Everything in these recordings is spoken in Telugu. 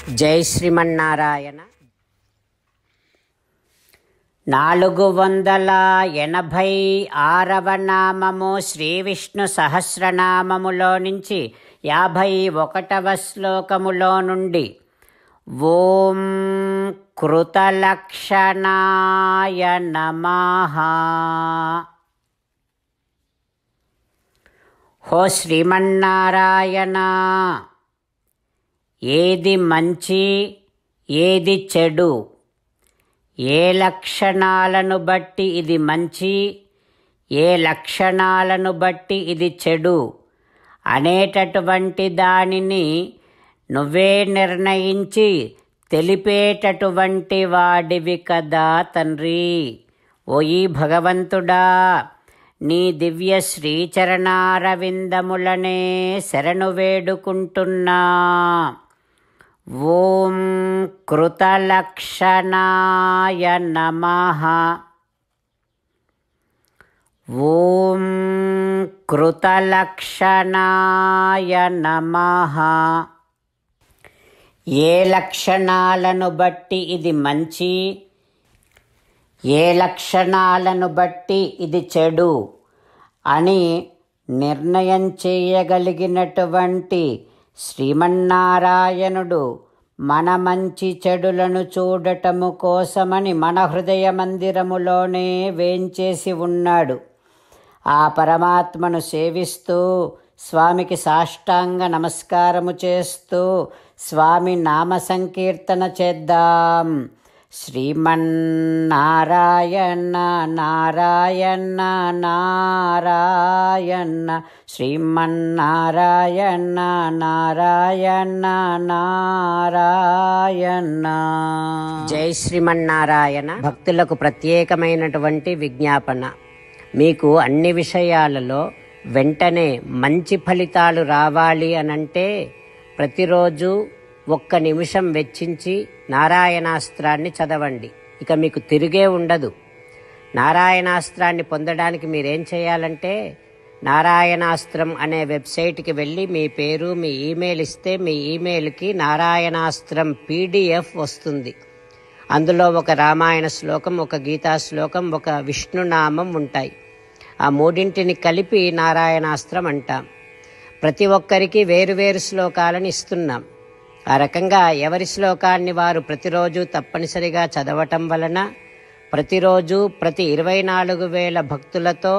జై శ్రీమన్నారాయణ. 486వ నామము శ్రీ విష్ణు సహస్రనామములో నుంచి 51వ శ్లోకములో నుండి ఓం కృతలక్షణాయ నమః. హో శ్రీమన్నారాయణ, ఏది మంచి ఏది చెడు, ఏ లక్షణాలను బట్టి ఇది మంచి, ఏ లక్షణాలను బట్టి ఇది చెడు అనేటటువంటి దానిని నువ్వే నిర్ణయించి తెలిపేటటువంటి వాడివి కదా తండ్రి. ఓయి భగవంతుడా, నీ దివ్య శ్రీచరణారవిందములనే శరణు వేడుకుంటున్నా. ఓం కృతలక్షణాయ నమః. ఓం కృతలక్షణాయ నమః. ఏ లక్షణాలను బట్టి ఇది మంచి, ఏ లక్షణాలను బట్టి ఇది చెడు అని నిర్ణయం చేయగలిగినటువంటి శ్రీమన్నారాయణుడు మన మంచి చెడులను చూడటము కోసమని మన హృదయ మందిరములోనే వేంచేసి ఉన్నాడు. ఆ పరమాత్మను సేవిస్తూ స్వామికి సాష్టాంగ నమస్కారము చేస్తూ స్వామి నామ సంకీర్తన చేద్దాం. శ్రీమన్నారాయణ నారాయణ నారాయణ, శ్రీమన్నారాయణ నారాయణ నారాయణ. జై శ్రీమన్నారాయణ. భక్తులకు ప్రత్యేకమైనటువంటి విజ్ఞాపన. మీకు అన్ని విషయాలలో వెంటనే మంచి ఫలితాలు రావాలి అనంటే ప్రతిరోజు 1 నిమిషం వెచ్చించి నారాయణాస్త్రాన్ని చదవండి. ఇక మీకు తిరిగే ఉండదు. నారాయణాస్త్రాన్ని పొందడానికి మీరేం చేయాలంటే నారాయణాస్త్రం అనే వెబ్సైట్కి వెళ్ళి మీ పేరు, మీ ఈమెయిల్ ఇస్తే మీ ఈమెయిల్కి నారాయణాస్త్రం PDF వస్తుంది. అందులో ఒక రామాయణ శ్లోకం, ఒక గీతా శ్లోకం, ఒక విష్ణునామం ఉంటాయి. ఆ మూడింటిని కలిపి నారాయణాస్త్రం అంటాం. ప్రతి ఒక్కరికి వేరువేరు శ్లోకాలను ఇస్తున్నాం. ఆ రకంగా ఎవరి శ్లోకాన్ని వారు ప్రతిరోజు తప్పనిసరిగా చదవటం వలన ప్రతిరోజు ప్రతి 24,000 భక్తులతో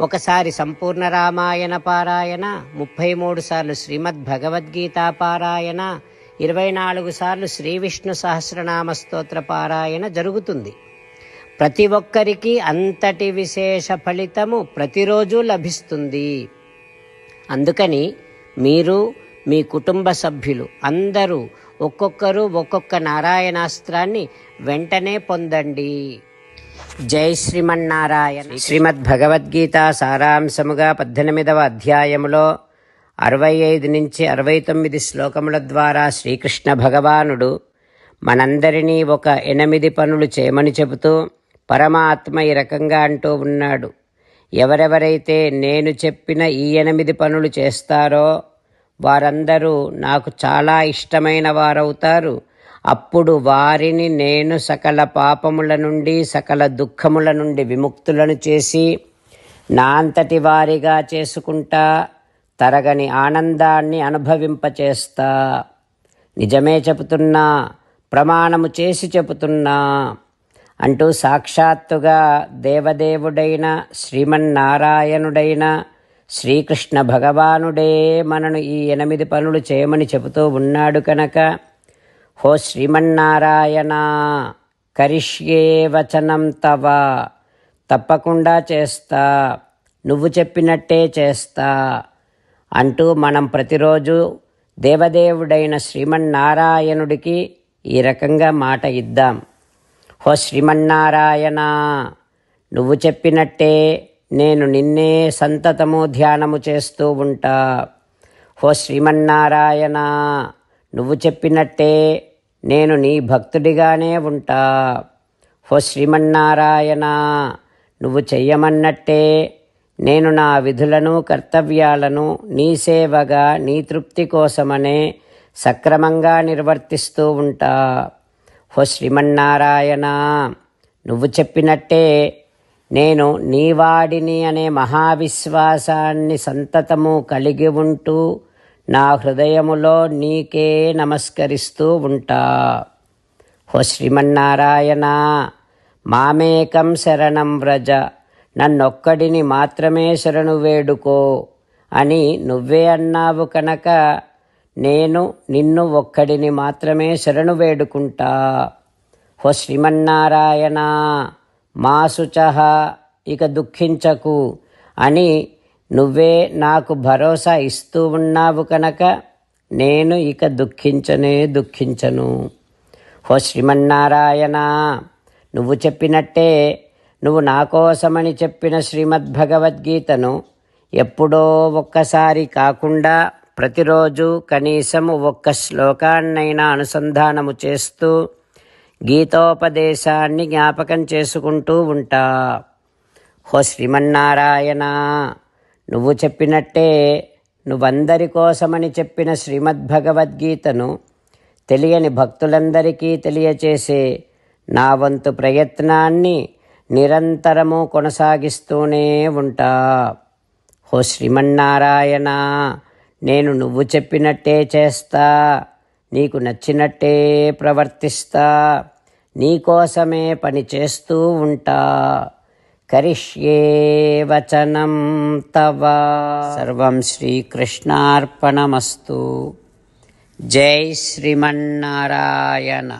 ఒకసారి సంపూర్ణ రామాయణ పారాయణ, 33 సార్లు శ్రీమద్ భగవద్గీత పారాయణ, 24 సార్లు శ్రీ విష్ణు సహస్రనామ స్తోత్ర పారాయణ జరుగుతుంది. ప్రతి ఒక్కరికి అంతటి విశేష ఫలితము ప్రతిరోజు లభిస్తుంది. అందుకని మీరు, మీ కుటుంబ సభ్యులు అందరూ ఒక్కొక్కరు ఒక్కొక్క నారాయణాస్త్రాన్ని వెంటనే పొందండి. జై శ్రీమన్నారాయణ. శ్రీమద్ భగవద్గీత సారాంశముగా 18వ అధ్యాయములో 65 నుంచి 69 శ్లోకముల ద్వారా శ్రీకృష్ణ భగవానుడు మనందరినీ ఒక 8 పనులు చేయమని చెబుతూ పరమాత్మ ఈ రకంగా అంటూ ఉన్నాడు. ఎవరెవరైతే నేను చెప్పిన ఈ 8 పనులు చేస్తారో వారందరూ నాకు చాలా ఇష్టమైన వారవుతారు. అప్పుడు వారిని నేను సకల పాపముల నుండి, సకల దుఃఖముల నుండి విముక్తులను చేసి నా అంతటి వారిగా చేసుకుంటా, తరగని ఆనందాన్ని అనుభవింపచేస్తా. నిజమే చెబుతున్నా, ప్రమాణము చేసి చెబుతున్నా అంటూ సాక్షాత్తుగా దేవదేవుడైన శ్రీమన్నారాయణుడైన శ్రీకృష్ణ భగవానుడే మనను ఈ 8 పనులు చేయమని చెబుతూ ఉన్నాడు కనుక, హో శ్రీమన్నారాయణ, కరిష్యే వచనం తవ, తప్పకుండా చేస్తా, నువ్వు చెప్పినట్టే చేస్తా అంటూ మనం ప్రతిరోజు దేవదేవుడైన శ్రీమన్నారాయణుడికి ఈ రకంగా మాట ఇద్దాం. హో శ్రీమన్నారాయణ, నువ్వు చెప్పినట్టే నేను నిన్నే సంతతము ధ్యానము చేస్తూ ఉంటా. హో శ్రీమన్నారాయణ, నువ్వు చెప్పినట్టే నేను నీ భక్తుడిగానే ఉంటా. హో శ్రీమన్నారాయణ, నువ్వు చెయ్యమన్నట్టే నేను నా విధులను కర్తవ్యాలను నీ సేవగా నీ తృప్తి కోసమనే సక్రమంగా నిర్వర్తిస్తూ ఉంటా. ఓ శ్రీమన్నారాయణ, నువ్వు చెప్పినట్టే నేను నీవాడిని అనే మహావిశ్వాసాన్ని సంతతము కలిగి ఉంటూ నా హృదయములో నీకే నమస్కరిస్తూ ఉంటా. ఓ శ్రీమన్నారాయణ, మామేకం శరణం వ్రజ, నన్నొక్కడిని మాత్రమే శరణు వేడుకో అని నువ్వే అన్నావు కనుక నేను నిన్ను ఒక్కడిని మాత్రమే శరణు వేడుకుంటా. ఓ శ్రీమన్నారాయణ, మా శుచః, ఇక దుఃఖించకు అని నువ్వే నాకు భరోసా ఇస్తూ ఉన్నావు కనుక నేను ఇక దుఃఖించను. ఓ శ్రీమన్నారాయణ, నువ్వు చెప్పినట్టే నువ్వు నా కోసమని చెప్పిన శ్రీమద్భగవద్గీతను ఎప్పుడో ఒక్కసారి కాకుండా ప్రతిరోజు కనీసం ఒక్క శ్లోకాన్నైనా అనుసంధానము చేస్తూ గీతోపదేశాన్ని జ్ఞాపకం చేసుకుంటూ ఉంటా. ఓ శ్రీమన్నారాయణ, నువ్వు చెప్పినట్టే నువ్వందరి కోసమని చెప్పిన శ్రీమద్భగవద్గీతను తెలియని భక్తులందరికీ తెలియచేసే నా వంతు ప్రయత్నాన్ని నిరంతరము కొనసాగిస్తూనే ఉంటా. ఓ శ్రీమన్నారాయణ, నేను నువ్వు చెప్పినట్టే చేస్తా, నీకు నచ్చినట్టే ప్రవర్తిస్తా, నీకోసమే పని చేస్తూ ఉంటా. కరిష్యే వచనం తవ. సర్వం శ్రీకృష్ణార్పణమస్తు. జై శ్రీమన్నారాయణ.